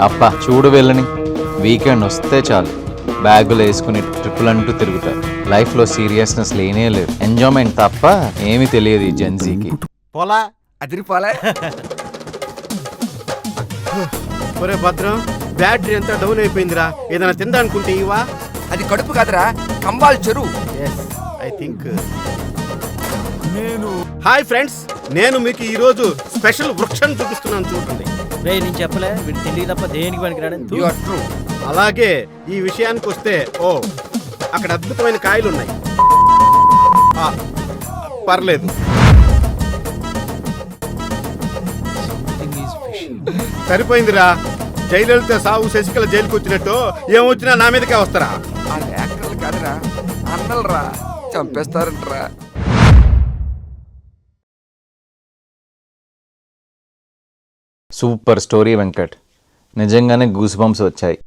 అప్ప చూడు వెళ్ళని వీకెండ్ వస్తే చాలు బ్యాగులు వేసుకుని ట్రిప్పులంటూ తిరుగుతారు. లైఫ్లో సీరియస్నెస్ లేనే లేదు. ఎంజాయ్మెంట్ తప్ప ఏమీ తెలియదు ఈ జెన్జీకి. పోలా అదిరిపోలే. ఒరే భద్రం, బ్యాటరీ అంతా డౌన్ అయిపోయిందిరా. ఏదైనా తిందానుకుంటే ఇవా? అది కడుపు కాదురా, కంబాల్ చెరువు. ఐ థింక్ హాయ్ ఫ్రెండ్స్, నేను మీకు ఈ రోజు స్పెషల్ వృక్షం చూపిస్తున్నాను చూడండి. నేను చెప్పలే వీడు తిండికి తప్ప దేనికి పనికిరాడని. You are true. అలాగే ఈ విషయానికి వస్తే అక్కడ అద్భుతమైన కాయలు ఉన్నాయి. పర్లేదు, సరిపోయిందిరా. జైలలిత సావు శశికళ జైలుకి వచ్చినట్టు ఏమొచ్చినా నా మీదకే వస్తారా? ఆ యాక్టర్లు కాదురా, అన్నలరా, చంపేస్తారంటరా. సూపర్ స్టోరీ వెంకట్, నిజంగానే గూస్ బంప్స్ వచ్చాయి.